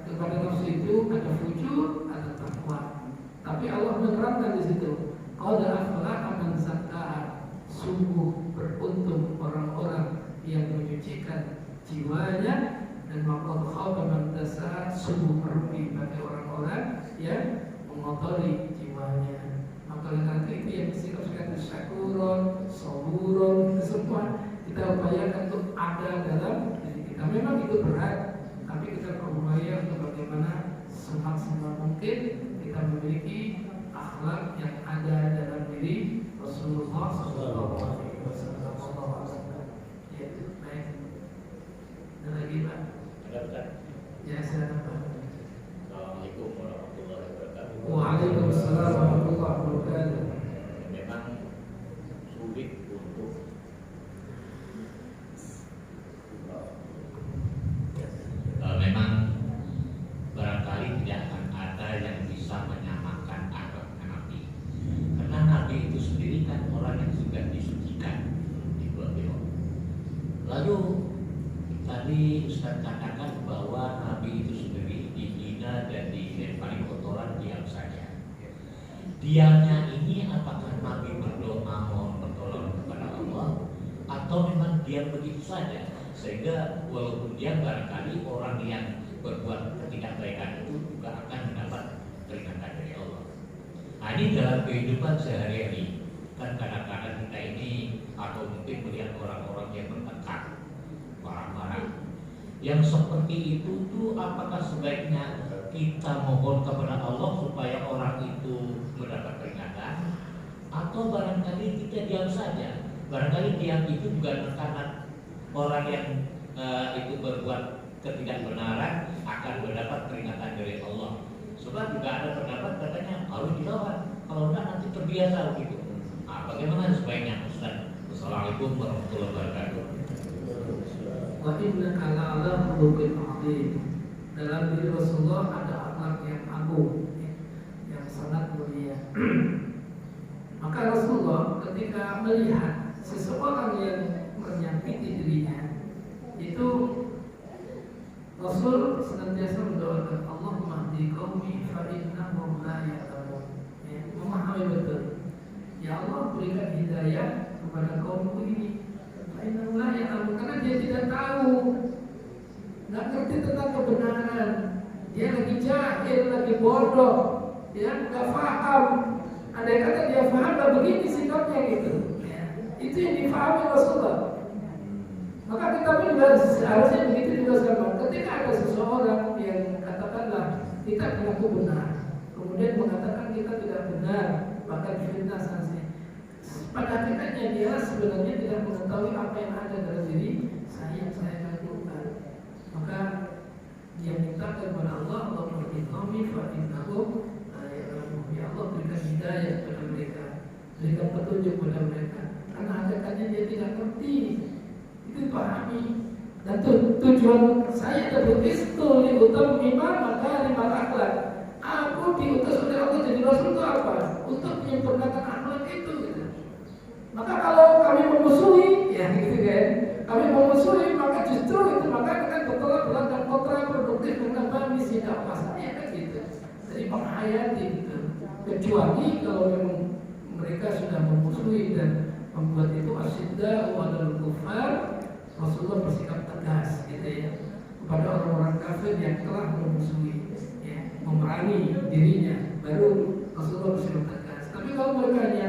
[SPEAKER 1] kepada nafsu itu ada fujur, ada takwa. Tapi Allah menerangkan di situ, qad aflaha man zakkaha, sungguh beruntung orang-orang yang menyucikan jiwanya, dan waqad khaba man dassaha, sungguh merugi bagi orang-orang yang mengotori jiwanya. Maka nanti itu yang disebutkan syakuron, saburon, itu semua kita upayakan untuk ada dalam diri kita. Memang itu berat, tapi kita berupaya untuk bagaimana semaksimal mungkin kita memiliki akhlak yang ada dalam diri Rasulullah SAW. Ya, baik. Ada lagi, Pak?
[SPEAKER 4] Ada, Ustaz?
[SPEAKER 1] Ya, silakan, Pak.
[SPEAKER 4] Assalamualaikum warahmatullahi wabarakatuh.
[SPEAKER 1] Waalaikumsalam warahmatullahi wabarakatuh.
[SPEAKER 4] Memang sulit untuk memang barangkali tidak akan ada yang bisa menyamakan akhlaknya Nabi, karena Nabi itu sendiri kan orang yang sudah disucikan di beliau. Lalu tadi Ustaz katakan bahwa Nabi itu sendiri dihina dan dilempari kotoran, diam saja. Diamnya ini apakah Nabi berdoa mohon pertolongan kepada Allah, atau memang diam begitu saja, sehingga walaupun diam barangkali orang yang berbuat ketidakbaikan itu juga akan mendapat peringatan dari Allah. Nah, ini dalam kehidupan sehari-hari kan kadang-kadang kita ini atau mungkin melihat orang-orang yang bertekad marah-marah. Yang seperti itu tuh apakah sebaiknya kita mohon kepada Allah supaya orang itu mendapat peringatan, atau barangkali kita diam saja? Barangkali diam itu juga karena orang yang itu berbuat ketidakbenaran akan mendapat peringatan dari Allah. Sebab juga ada pendapat katanya harus dilawan, kalau enggak nanti terbiasa begitu. Nah, bagaimana sebaiknya, Ustaz? Wassalamualaikum warahmatullahi wabarakatuh.
[SPEAKER 1] Wa innaka la'ala khuluqin 'adzim. Dalam diri Rasulullah ada akhlak yang agung, yang sangat mulia. Maka Rasulullah ketika melihat seseorang yang menyakiti dirinya, itu Rasul senantiasa mendoakan Allahumma hdi qaumi fa innahum la ya'lamun. Memahami betul. Ya Allah, berikan hidayah kepada kaumku ini. Fa innahum la ya'lamun, karena dia tidak tahu, nggak ngerti tentang kebenaran. Dia lagi jahil, lagi bodoh, dia nggak paham. Andai kata dia paham, lah begini sikapnya gitu. Itu yang difahami Rasulullah. Maka kita pun juga seharusnya begitu juga sama. Ketika ada seseorang yang katakanlah kita mengaku benar, kemudian mengatakan kita tidak benar, bahkan difitnah sanksi. Pada hakikatnya dia sebenarnya tidak mengetahui apa yang ada dalam diri saya yang saya lakukan. Maka dia minta kepada Allah, Allahumma hdi qaumi fa innahum la ya'lamun. Ya Allah, berikan hidayah kepada mereka, berikan petunjuk kepada mereka, karena hakikatnya dia tidak ngerti. Itu pahami. Dan tujuan saya adalah istul diutus iman maka lima akhlak. Aku diutus oleh Allah jadi Rasul itu apa? Untuk menyempurnakan akhlak itu. Gitu. Maka kalau kami memusuhi, ya gitu kan? Kami memusuhi, maka justru itu maka akan bertolak belakang kontraproduktif menambah misi dakwah saya kan gitu. Jadi menghayati gitu. Kecuali kalau memang mereka sudah memusuhi dan membuat itu asyidda wa alal kufar, Rasulullah bersikap tegas gitu ya kepada orang-orang kafir yang telah memusuhi. memerangi dirinya, baru Rasulullah bersifat tegas. Tapi kalau mereka hanya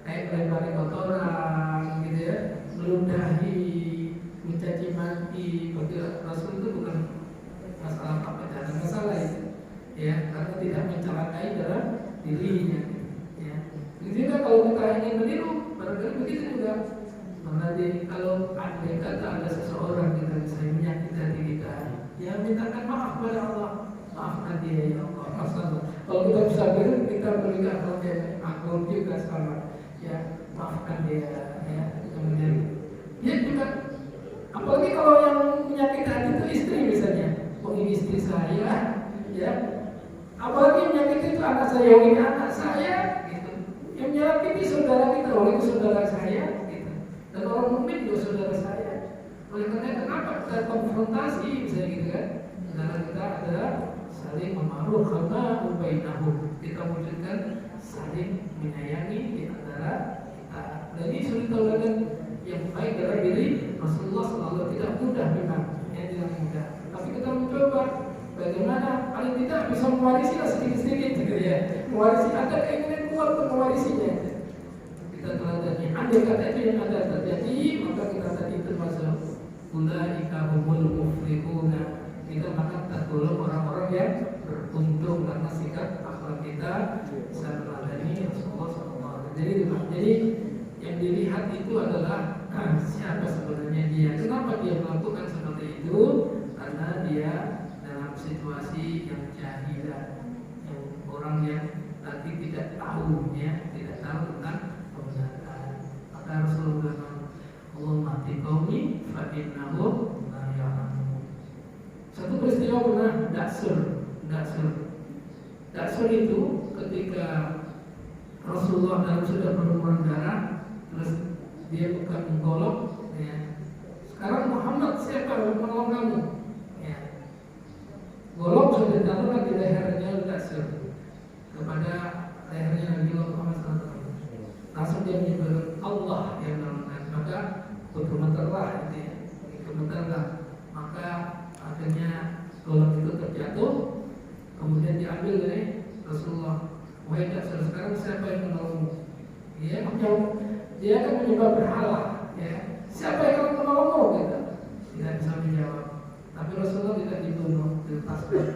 [SPEAKER 1] kayak melempari kotoran, gitu ya, meludahi, mencaci maki, bagi Rasul itu bukan masalah apa, ada masalah itu, ya, karena tidak mencelakai dalam dirinya. Ya. Jadi kalau kita ingin meniru, barangkali begitu juga. Nanti kalau andai kata ada seseorang kita bisa menyakiti hati kita, ya mintakan maaf kepada Allah, maafkan dia ya Allah. Masalah. Kalau kita bisa kita berikan akal juga sama, ya maafkan dia, ya kemudian dia juga. Apalagi kalau yang menyakiti hati itu istri misalnya, oh ini istri saya, ya. Apalagi menyakiti itu anak saya, oh ini anak saya, gitu. Yang menyakiti saudara kita, oh itu saudara saya. Dan orang mukmin juga saudara saya. Oleh karena kenapa kita konfrontasi misalnya gitu kan? Karena kita adalah saling memaruh karena bainahum. Kita wujudkan saling menyayangi di antara kita. Dan ini suri tauladan yang baik dalam diri Rasulullah SAW. Tidak mudah memang, ya tidak mudah. Tapi kita mencoba bagaimana paling tidak bisa mewarisi sedikit-sedikit gitu ya. Mewarisi, ada keinginan kuat untuk mewarisinya. Kita teladani. Andai kata itu yang ada terjadi, maka kita tadi termasuk ulaika humul muflihuna. Kita akan tergolong orang-orang yang beruntung karena sikap akhlak kita bisa meladani Rasulullah SAW. Jadi yang dilihat itu adalah siapa sebenarnya dia. Kenapa dia melakukan seperti itu? Karena dia dalam situasi yang jahilah, yang orang yang tadi tidak tahu, ya, tidak tahu tentang kebenaran. Maka Rasulullah Allah mati qaumi fa innahum la ya'lamun. Satu peristiwa pernah Daksur itu ketika Rasulullah dalam sudah berlumuran darah, terus dia buka menggolok, ya. Sekarang Muhammad siapa yang menolong kamu? Ya. Golok sudah ditaruhkan di lehernya Daksur kepada lehernya Nabi Muhammad SAW. Langsung dia menyebut Allah yang menolongkan, maka bergemetarlah itu, ya. Bergemetarlah. Maka akhirnya golok itu terjatuh, kemudian diambil dari Rasulullah. Wahai Daksur, sekarang siapa yang menolongmu? Dia akan menyembah berhala, ya. Siapa yang akan menolongmu? Gitu. Tidak bisa menjawab. Tapi Rasulullah tidak dibunuh, dilepaskan.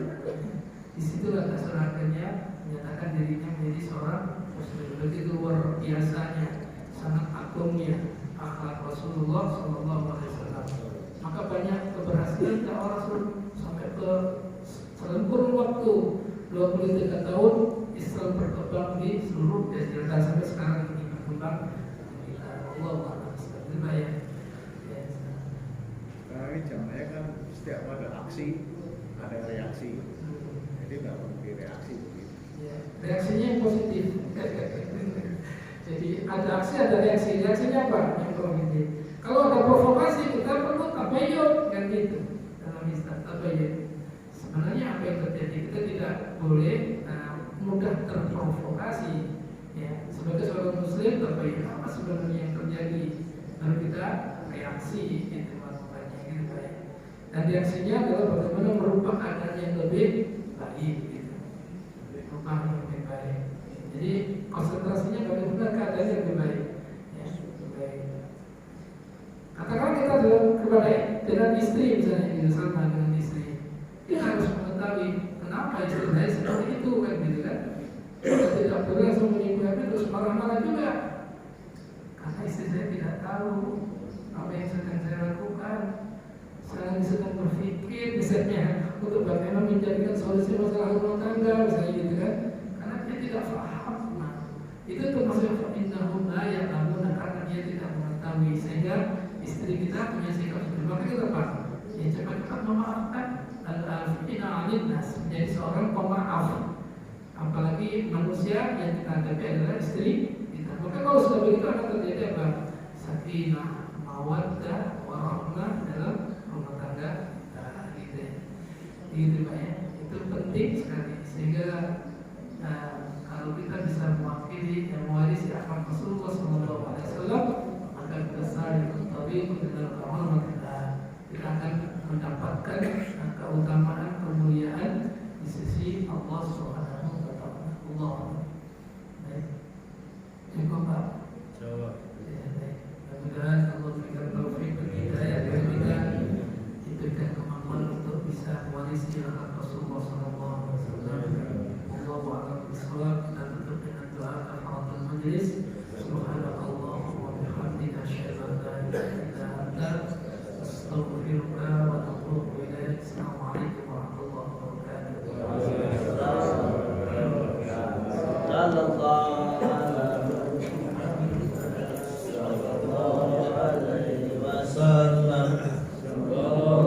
[SPEAKER 1] Disitulah Daksur akhirnya menyatakan dirinya menjadi seorang Muslim. Begitu luar biasanya, sangat agungnya akhlak Rasulullah SAW. Maka banyak keberhasilan dakwah Rasul sampai ke selempur waktu 23 tahun Islam berkembang di seluruh Jazirah dan sampai sekarang ini berkembang. Allah ya.
[SPEAKER 2] Karena ini zamannya kan setiap ada aksi ada reaksi, jadi nggak mungkin reaksi begitu.
[SPEAKER 1] Ya, reaksinya yang positif. Jadi ada aksi ada reaksi. Reaksinya apa? Yang positif. Kalau ada provokasi kita perlu tabayun kan gitu dalam Islam tabayun. Sebenarnya apa yang terjadi, kita tidak boleh mudah terprovokasi, ya. Sebagai seorang Muslim tabayun apa sebenarnya yang terjadi, lalu kita reaksi gitu maknanya gitu ya. Dan reaksinya adalah bagaimana merubah keadaan yang lebih baik gitu. Merubah yang lebih baik. Jadi konsentrasinya bagaimana keadaan yang lebih baik, ya, lebih baik. Katakan kita dengan istri misalnya, gitu, sama dengan istri, kita harus mengetahui kenapa istri saya seperti itu kan gitu kan. Kita tidak boleh langsung menyebutnya terus marah-marah juga, karena istri saya tidak tahu apa yang sedang saya lakukan. Saya sedang berpikir misalnya untuk bagaimana menjadikan solusi masalah rumah tangga misalnya gitu kan, karena dia tidak paham. Nah, itu termasuk innahum la ya'lamun, karena dia tidak mengetahui, sehingga istri kita punya sikap seperti maka kita apa? Ya cepat-cepat memaafkan al-afina alinnas, menjadi seorang pemaaf. Apalagi manusia yang kita hadapi adalah istri kita. Maka kalau sudah begitu akan terjadi apa? Sakinah, mawaddah, warahmah dalam rumah tangga, gitu ya. Gitu Pak ya. Itu penting sekali sehingga kalau kita bisa mewakili dan mewarisi akhlak Rasulullah SAW, maka kita saling dalam amal kita akan mendapatkan keutamaan, kemuliaan di sisi Allah Subhanahu wa taala. Allah. Baik. Cukup Pak.
[SPEAKER 5] Jawab.
[SPEAKER 1] Ya, baik. Mudah-mudahan Allah berikan taufik bagi kita agar kita diberikan kemampuan untuk bisa mewarisi akan Rasulullah sallallahu alaihi wasallam. Allahu a'lam bishawab. Kita tutup dengan doa kafaratul majlis. Subhanallah wa bihamdika asyhadu an la ilaha illa anta astaghfiruka wa atubu ilaik. Assalamualaikum warahmatullahi wabarakatuh.
[SPEAKER 5] Sallallahu